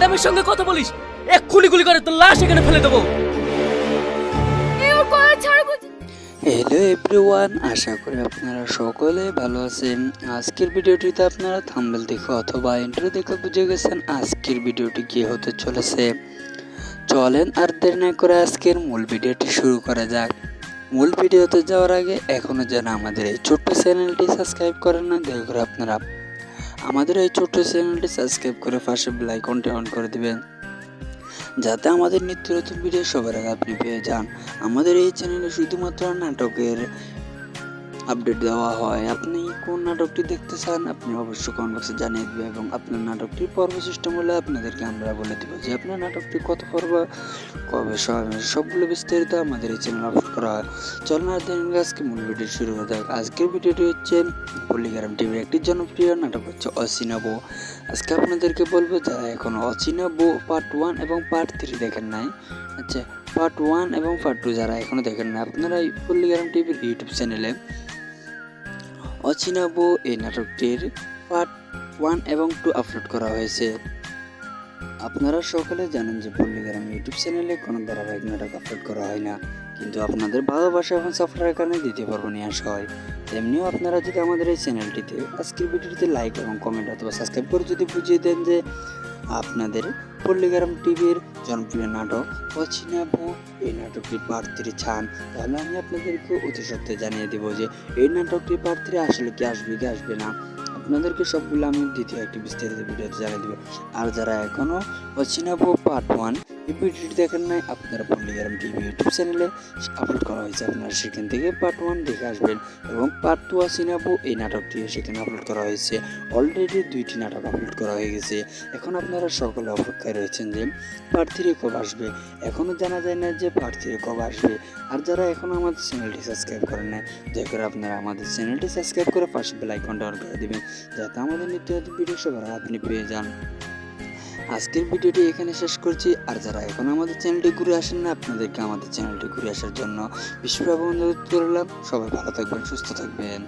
ম্যাডামের সঙ্গে কথা বলিস, এক্ষুনি গুলি করে তোর লাশ এখানে ফেলে দেবো। হ্যালো এভরিওয়ান, আশা করি আপনারা সকলে ভালো আছেন। আজকের ভিডিওটিতে আপনারা থাম্বনেল দেখে অথবা ইন্ট্রো দেখে বুঝে গেছেন আজকের ভিডিওটি কি হতে চলেছে। চলেন আর দেরি না করে আজকের মূল ভিডিওটি শুরু করা যাক। মূল ভিডিওতে যাওয়ার আগে এখনও যেন আমাদের এই ছোট্ট চ্যানেলটি সাবস্ক্রাইব করেন না, দয়া করে আপনারা আমাদের এই ছোট্ট চ্যানেলটি সাবস্ক্রাইব করে পাশে বেল আইকনটি অন করে দিবেন, যাতে আমাদের নিত্য নতুন ভিডিও সবার আগে আপনি পেয়ে যান। আমাদের এই চ্যানেলে শুধুমাত্র নাটকের আপডেট দেওয়া হয়। আপনি কোন নাটকটি দেখতে চান আপনি অবশ্যই কমেন্ট বক্সে জানিয়ে দেবেন, এবং আপনার নাটকটির পর্ব সিস্টেম হলে আপনাদেরকে আমরা বলে দেবো যে আপনার নাটকটি কত পর্ব কবে সবগুলো বিস্তারিত আমাদের এই চ্যানেলে আপলোড করা হয়। চলুন আর দেন আজকে মূল ভিডিও শুরু হয়ে যাক। আজকের ভিডিওটি হচ্ছে পল্লিগ্রাম টিভির একটি জনপ্রিয় নাটক হচ্ছে অচেনা বউ। আজকে আপনাদেরকে বলবো যারা এখন অচেনা বউ পার্ট 1 এবং পার্ট 3 দেখেন নাই, আচ্ছা পার্ট 1 এবং পার্ট 2 যারা এখনো দেখেন না, আপনারা এই পল্লিগ্রাম টিভির ইউটিউব চ্যানেলে অচেনা বউ এই নাটকটির পার্ট 1 এবং 2 আপলোড করা হয়েছে। আপনারা সকলে জানেন যে পল্লিগ্রাম ইউটিউব চ্যানেলে কোনো ধারাবাহিক নাটক আপলোড করা হয় না, কিন্তু আপনাদের ভালোবাসা এবং সাপোর্টের কারণে দ্বিতীয় পর্ব নিয়ে আসা হয়। তেমনিও আপনারা যদি আমাদের এই চ্যানেলটিতে আজকের ভিডিওটিতে লাইক এবং কমেন্ট অথবা সাবস্ক্রাইব করে যদি বুঝিয়ে দেন যে আপনাদের পল্লিগ্রাম টিভির জনপ্রিয় নাটক অচেনা বউ এই নাটকটির পার্ট 3 চান, তাহলে আমি আপনাদেরকে অতি সত্ত্বে জানিয়ে দেব যে এই নাটকটির পার্ট 3 আসলে কি আসবে কি আসবে না। আপনাদেরকে সবগুলো আমি দ্বিতীয় একটি বিস্তারিত ভিডিওতে জানিয়ে দেবো। আর যারা এখনও অচেনা বউ পার্ট 1 এই ভিডিওটি দেখেন নাই, আপনারা পল্লিগ্রাম টিভি ইউটিউব চ্যানেলে আপলোড করা হয়েছে, আপনারা সেখান থেকে পার্ট 1 দেখে আসবেন, এবং পার্ট 2 অচেনা বউ এই নাটকটি সেখানে আপলোড করা হয়েছে। অলরেডি 2টি নাটক আপলোড করা হয়ে গেছে। এখন আপনারা সকলে অপেক্ষায় রয়েছেন যে পার্ট 3 কবে আসবে। এখনও জানা যায় না যে পার্ট 3 কবে আসবে। আর যারা এখনও আমাদের চ্যানেলটি সাবস্ক্রাইব করেন না, দয়া করে আপনারা আমাদের চ্যানেলটি সাবস্ক্রাইব করে পাশে বেল আইকনটা অন করে দেবেন, যাতে আমাদের নিত্য নতুন ভিডিও সবার আগে আপনি পেয়ে যান। আজকের ভিডিওটি এখানে শেষ করছি। আর যারা এখন আমাদের চ্যানেলটি ঘুরে আসেন না, আপনাদেরকে আমাদের চ্যানেলটি ঘুরে আসার জন্য বিশেষভাবে অনুরোধ করলাম। সবাই ভালো থাকবেন, সুস্থ থাকবেন।